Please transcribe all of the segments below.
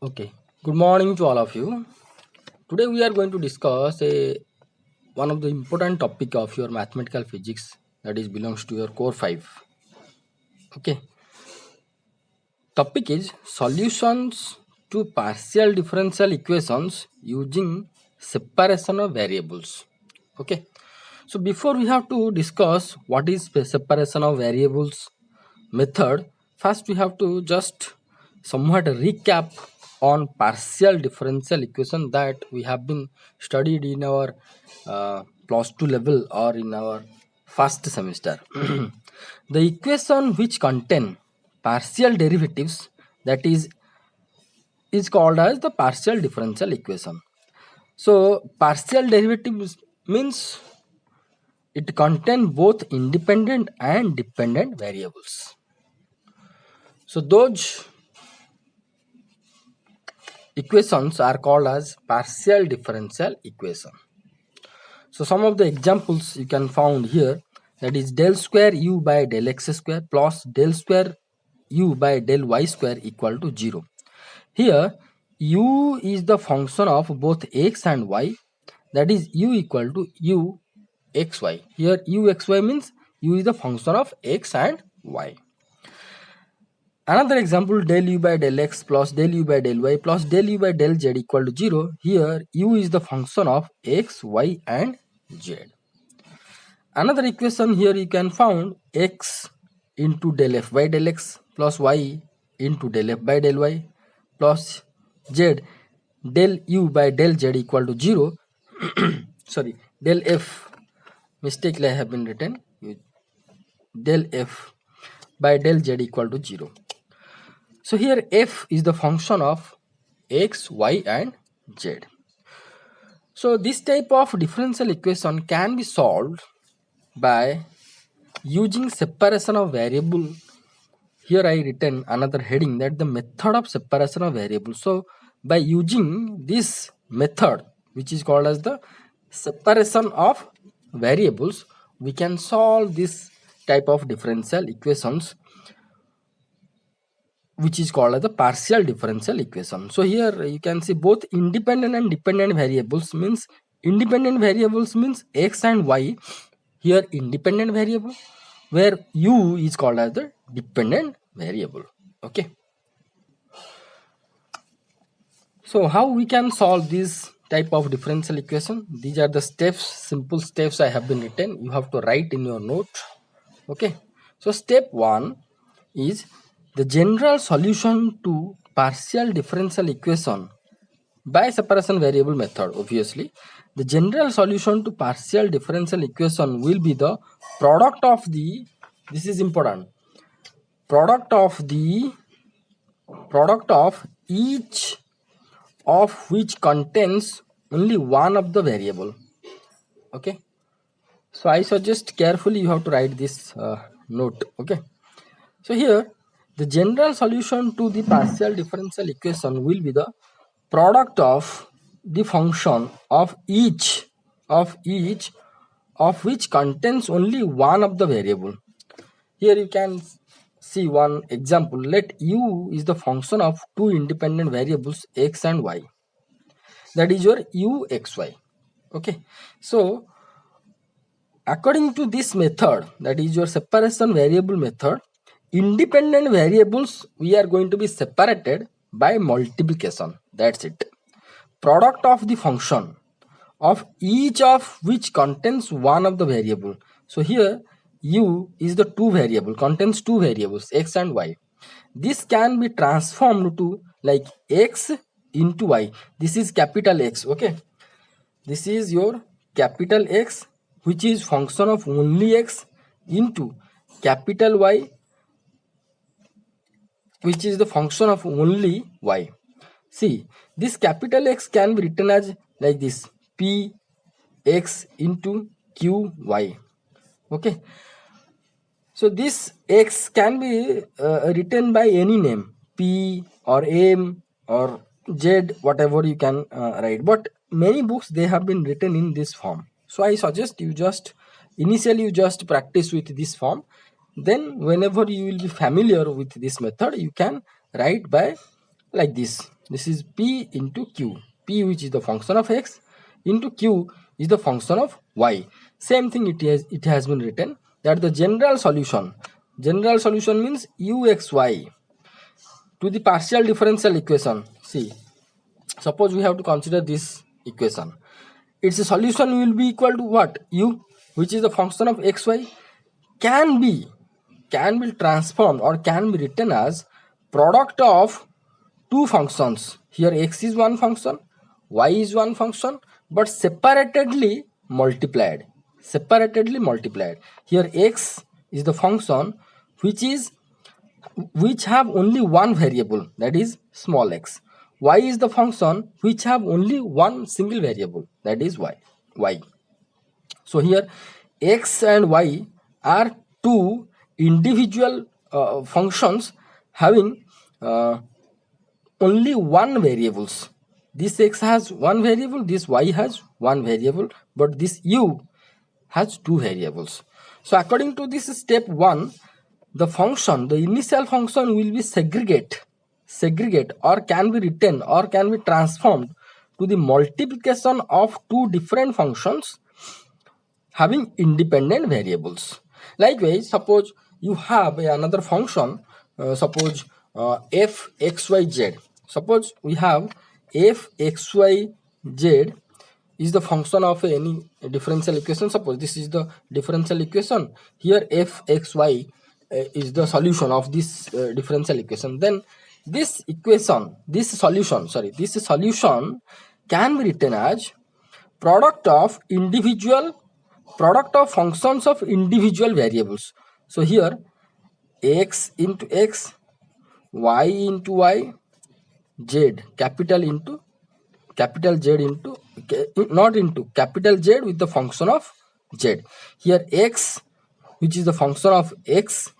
Okay, good morning to all of you. Today we are going to discuss one of the important topic of your mathematical physics that is belongs to your core 5. Okay, topic is solutions to partial differential equations using separation of variables. Okay, so before we have to discuss what is separation of variables method, first we have to just somewhat recap on partial differential equation that we have been studied in our plus 2 level or in our first semester. The equation which contain partial derivatives, that is called as the partial differential equation. So partial derivatives means it contain both independent and dependent variables. So those equations are called as partial differential equation. So some of the examples you can found here, that is del square u by del x square plus del square u by del y square equal to 0. Here u is the function of both x and y, that is u equal to u xy. Here u xy means u is the function of x and y. Another example, del u by del x plus del u by del y plus del u by del z equal to 0. Here u is the function of x, y and z. Another equation here you can found x into del f by del x plus y into del f by del y plus z del u by del z equal to 0. Sorry, del f, mistakenly I have been written del f by del z equal to 0. So here f is the function of x, y and z. So this type of differential equation can be solved by using separation of variable. Here I written another heading, that the method of separation of variable. So by using this method, which is called as the separation of variables, we can solve this type of differential equations, which is called as the partial differential equation. So here you can see both independent and dependent variables. Means independent variables means x and y. Here independent variable, where u is called as the dependent variable. Okay, so how we can solve this type of differential equation? These are the steps, simple steps I have been written. You have to write in your note. Okay, so step 1 is the general solution to partial differential equation by separation variable method. Obviously the general solution to partial differential equation will be the product of the, this is important, product of the product of each of which contains only one of the variable. Okay, so I suggest carefully you have to write this note. Okay, so here the general solution to the partial differential equation will be the product of the function of each of which contains only one of the variable. Here you can see one example. Let u is the function of two independent variables x and y, that is your u xy. Okay, so according to this method, that is your separation variable method, independent variables we are going to be separated by multiplication. That's it. Product of the function of each of which contains one of the variable. So here u is the two variable, contains two variables x and y. This can be transformed to like x into y. This is capital X. Okay, this is your capital X, which is function of only x, into capital Y, which is the function of only y. See, this capital X can be written as like this, p x into q y. Okay, so this x can be written by any name, p or m or z, whatever you can write, but many books they have been written in this form. So I suggest you just initially you just practice with this form, then whenever you will be familiar with this method, you can write by like this. This is p into q. P, which is the function of x, into q is the function of y. Same thing it has been written that the general solution. General solution means uxy to the partial differential equation. See, suppose we have to consider this equation. Its solution will be equal to what? U, which is the function of xy, can be transformed or can be written as product of two functions. Here x is one function, y is one function, but separatedly multiplied. Here x is the function which have only one variable, that is small x. Y is the function which have only one single variable, that is y. So here x and y are two individual functions having only one variables. This x has one variable, this y has one variable, but this u has two variables. So according to this step 1, the initial function will be segregate or can be written or can be transformed to the multiplication of two different functions having independent variables. Likewise, suppose you have another function, suppose fxyz. Suppose we have fxyz is the function of any differential equation. Suppose this is the differential equation. Here fxy is the solution of this differential equation. Then this solution can be written as product of functions of individual variables. So here x into x, y into y, z, capital Z into not into capital Z with the function of z. Here x, which is the function of x,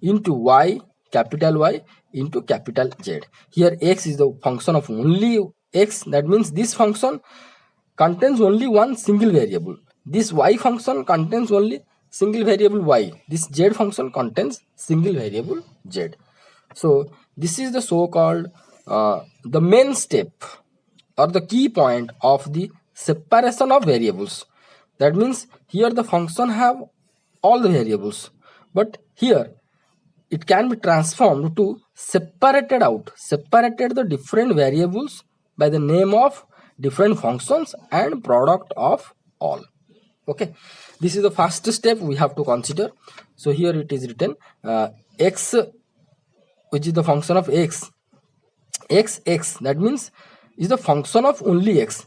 into y, capital Y, into capital Z. Here x is the function of only x, that means this function contains only one single variable. This y function contains only single variable y. This z function contains single variable z. So this is the so-called the main step or the key point of the separation of variables. That means here the function have all the variables, but here it can be transformed to separated the different variables by the name of different functions and product of all. Okay, this is the first step we have to consider. So here it is written x, which is the function of x, that means is the function of only x.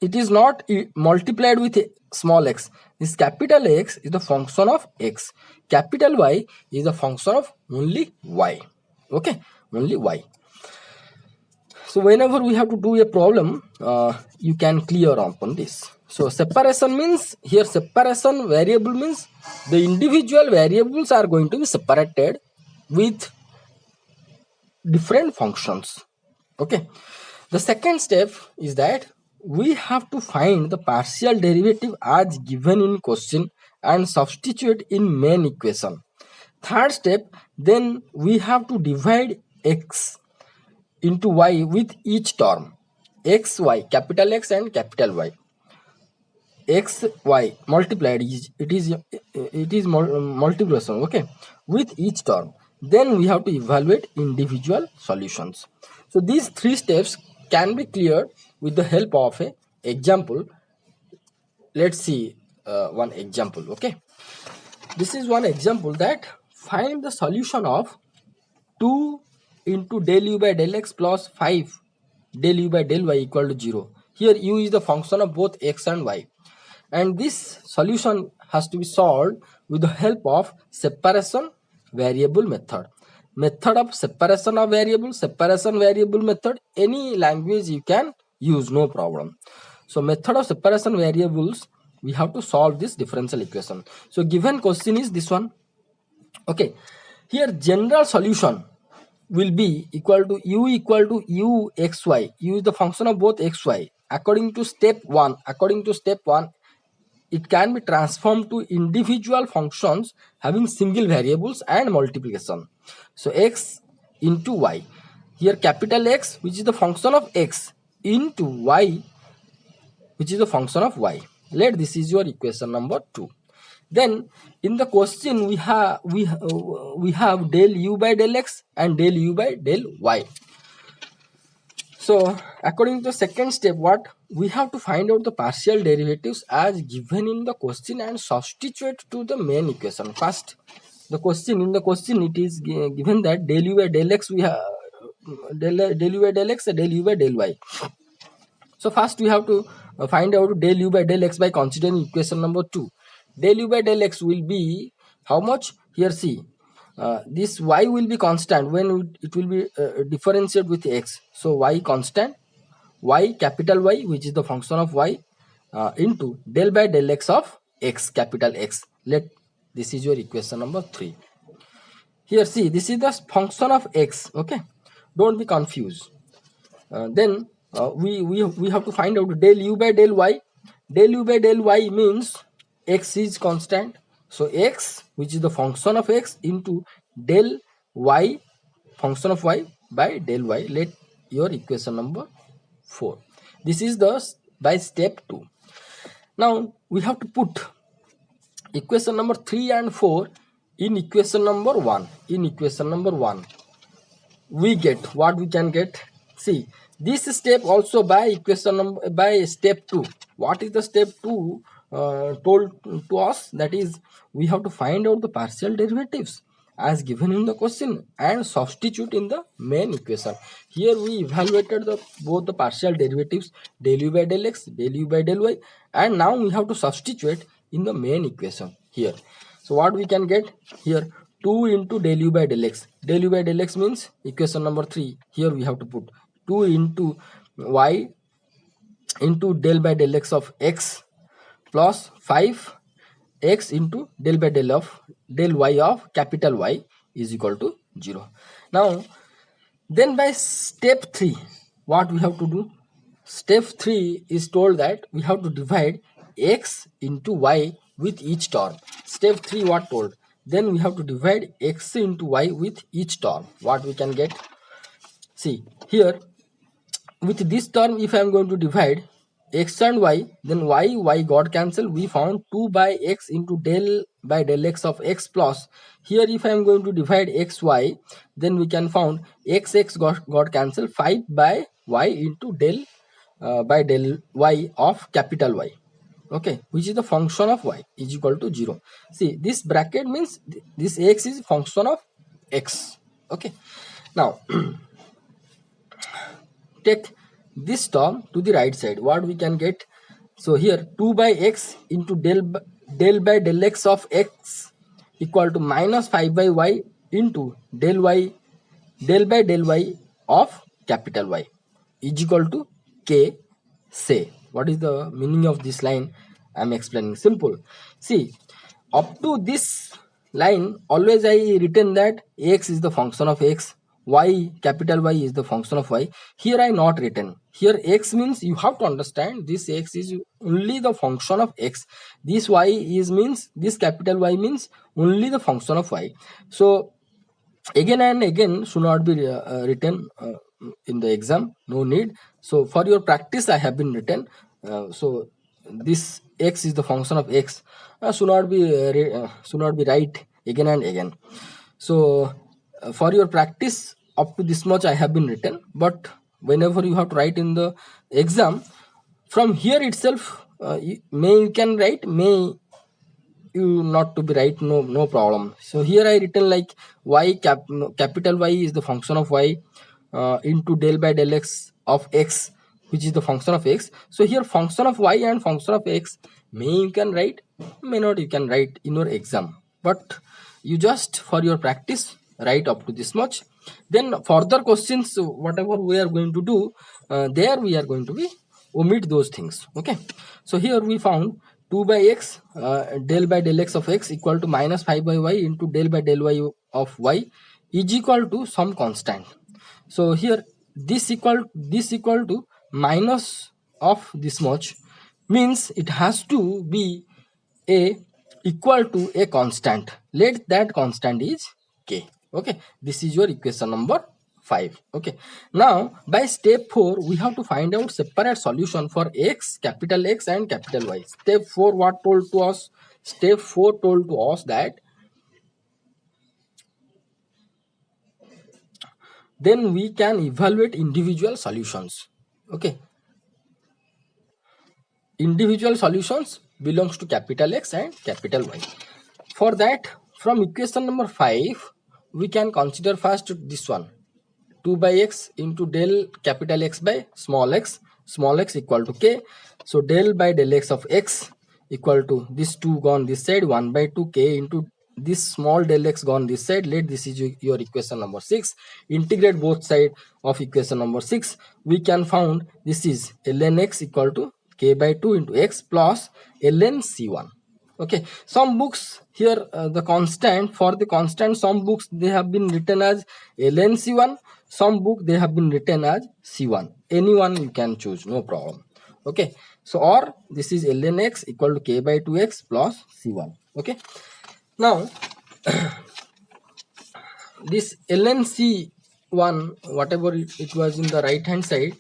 It is not multiplied with small x. This capital X is the function of x. Capital Y is the function of only y. Okay, only y. So whenever we have to do a problem, you can clear upon this. So separation means, here separation variable means the individual variables are going to be separated with different functions. Okay, the second step is that we have to find the partial derivative as given in question and substitute in main equation. Third step, then we have to divide x into y with each term, x, y, capital X and capital Y. X, y multiplied it is multiplication, okay, with each term. Then we have to evaluate individual solutions. So these three steps can be cleared with the help of a example. Let's see one example. Okay, this is one example that find the solution of 2 into del u by del x plus 5 del u by del y equal to 0. Here u is the function of both x and y, and this solution has to be solved with the help of separation variable method. Of separation of variable, separation variable method, any language you can use, no problem. So method of separation variables, we have to solve this differential equation. So given question is this one. Okay, here general solution will be equal to u xy. U is the function of both xy. According to step 1, it can be transformed to individual functions having single variables and multiplication. So x into y. here capital X, which is the function of X, into Y, which is the function of Y. Let this is your equation number 2. Then in the question we have del U by del X and del U by del Y. So according to the second step, what we have to find out the partial derivatives as given in the question and substitute to the main equation. First, the question it is given that del U by del X we have del U by del X and del U by del Y. So first we have to find out del U by del X by considering equation number 2. Del U by del X will be how much? Here see, this Y will be constant when it will be differentiated with X. So Y constant, Y capital Y, which is the function of Y, into del by del X of X capital X. Let this is your equation number 3. Here see, this is the function of X. Okay, don't be confused. Then we have to find out del U by del Y. Del U by del Y means X is constant, so X, which is the function of X, into del Y, function of Y, by del Y. Let your equation number 4. This is the by step 2. Now we have to put equation number 3 and 4 in equation number 1. In equation number 1 we get what we can get. See, this step also by equation number by step 2. What is the step 2 told to us? That is, we have to find out the partial derivatives as given in the question and substitute in the main equation. Here we evaluated both the partial derivatives del U by del X, del U by del Y, and now we have to substitute in the main equation here. So what we can get here? 2 into del U by del X. Del U by del X means equation number 3. Here we have to put 2 into Y into del by del X of X plus 5x into del by del Y of capital Y is equal to 0. Now then by step 3, what we have to do? Step 3 is told that we have to divide X into Y with each term. Step 3 what told? Then we have to divide X into Y with each term. What we can get? See, here with this term, if I am going to divide X and Y, then Y got cancelled. We found 2 by X into del by del X of X plus. Here if I am going to divide XY, then we can found X got cancelled. 5 by Y into del by del Y of capital Y. Okay, which is the function of Y is equal to 0. See, this bracket means this X is function of X. Okay, now take this term to the right side. What we can get? So here 2 by X into del by del X of X equal to minus 5 by Y into del by del Y of capital Y is equal to K. Say, what is the meaning of this line? I am explaining. Simple. See, up to this line always I written that X is the function of X, Y capital Y is the function of Y. Here I not written. Here X means you have to understand this X is only the function of X. This Y is means this capital Y means only the function of Y. So again and again should not be written in the exam. No need. So for your practice I have been written. So this X is the function of X. Should not be right again and again. So for your practice up to this much I have been written, but whenever you have to write in the exam, from here itself you can write, may you not to be right, no problem. So here I written like capital Y is the function of Y into del by del X of X, which is the function of X. So here function of Y and function of X, may you can write, may not you can write in your exam, but you just for your practice write up to this much. Then further questions whatever we are going to do, there we are going to be omit those things. Okay, so here we found 2 by X del by del X of X equal to minus 5 by Y into del by del Y of Y is equal to some constant. So here this equal to minus of this much means it has to be a equal to a constant. Let that constant is K. Okay, this is your equation number 5. Okay, now by step 4 we have to find out separate solution for x, capital X and capital Y. Step 4 what told to us? Step 4 told to us that then we can evaluate individual solutions. Okay, individual solutions belongs to capital X and capital Y. For that, from equation number 5 we can consider first this one, 2 by x into del capital X by small x equal to k. So del by del x of x equal to this 2 gone this side, 1 by 2 k into this small del x gone this side. Let this is your equation number 6. Integrate both side of equation number 6. We can found this is ln x equal to k by 2 into x plus ln c1. Okay, some books here the constant, for the constant some books they have been written as ln c1, some book they have been written as c1. Anyone you can choose, no problem. Okay, so or this is ln x equal to k by 2x plus c1. Okay, now this ln c1 whatever it was in the right hand side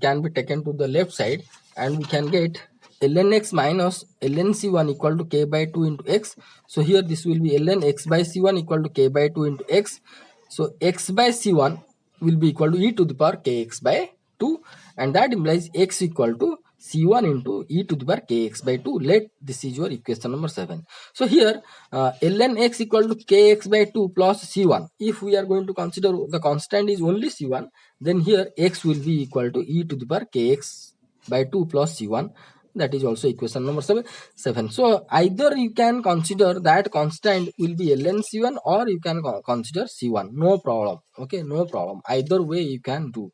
can be taken to the left side, and we can get ln x minus ln c1 equal to k by 2 into x. So here this will be ln x by c1 equal to k by 2 into x. So x by c1 will be equal to e to the power kx by 2, and that implies x equal to c1 into e to the power kx by 2. Let this is your equation number 7. So here ln x equal to kx by 2 plus c1. If we are going to consider the constant is only c1, then here x will be equal to e to the power kx by 2 plus c1. That is also equation number 7. So either you can consider that constant will be ln c1 or you can consider c1, no problem. Okay, no problem, either way you can do.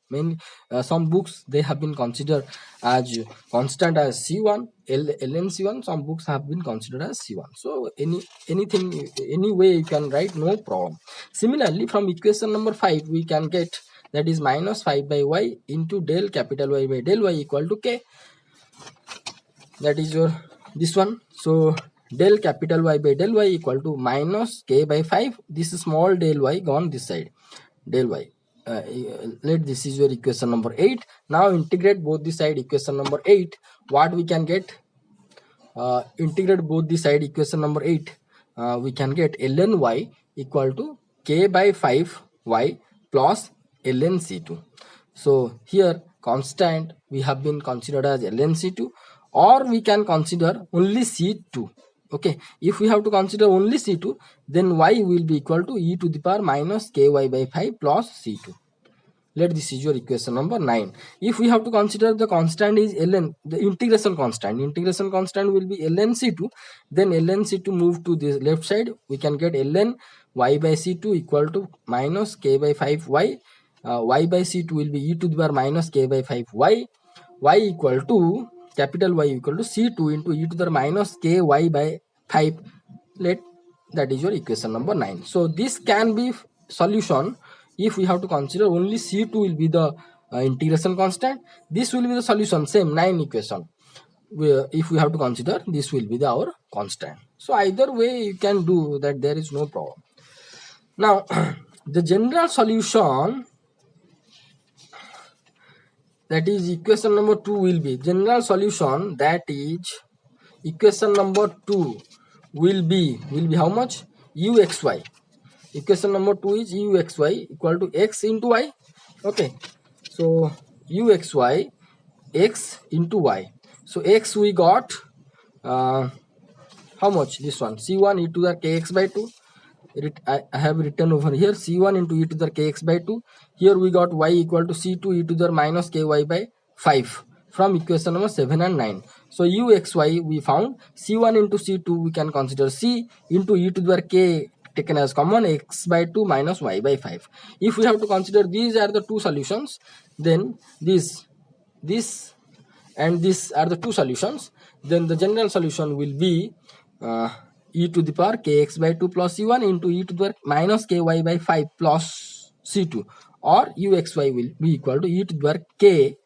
Some books they have been considered as constant as c1, ln c1, some books have been considered as c1. So anything, any way you can write, no problem. Similarly, from equation number 5 we can get that is minus 5 by y into del capital Y by del y equal to k. That is your this one. So del capital Y by del y equal to minus k by 5. This small del y gone this side, del y. Let this is your equation number 8. Now integrate both the side equation number 8. What we can get? Integrate both the side equation number 8. We can get ln y equal to k by 5 y plus ln c2. So here constant we have been considered as ln c2, or we can consider only c2. Okay, if we have to consider only c2, then y will be equal to e to the power minus ky by 5 plus c2. Let this is your equation number 9. If we have to consider the constant is ln, the integration constant will be ln c2, then ln c2 move to the left side. We can get ln y by c2 equal to minus k by 5 y. Y by c2 will be e to the power minus k by 5 y. Y equal to capital Y equal to c2 into e to the minus ky by 5. Let that is your equation number 9. So this can be solution if we have to consider only c2 will be the integration constant. This will be the solution, same 9 equation. If we have to consider, this will be our constant. So either way you can do that, there is no problem. Now the general solution, that is equation number 2 will be general solution, that is equation number 2 will be how much? Uxy. Equation number 2 is uxy equal to x into y. Okay, so uxy x into y. So x we got how much? This one, c1 e to the kx by 2. I have written over here c1 into e to the kx by 2. Here we got y equal to c2 e to the minus ky by 5 from equation number 7 and 9. So uxy we found, c1 into c2 we can consider c into e to the k taken as common, x by 2 minus y by 5. If we have to consider these are the two solutions, then this and this are the two solutions, then the general solution will be e to the power kx by 2 plus c1 into e to the minus ky by 5 plus c2, or uxy will be equal to e to the power k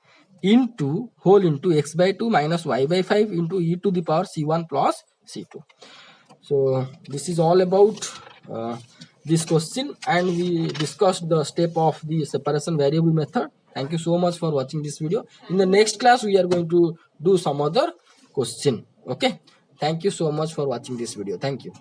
into whole into x by 2 minus y by 5 into e to the power c1 plus c2. So this is all about this question and we discussed the step of the separation variable method. Thank you so much for watching this video. In the next class we are going to do some other question. Okay, thank you so much for watching this video. Thank you.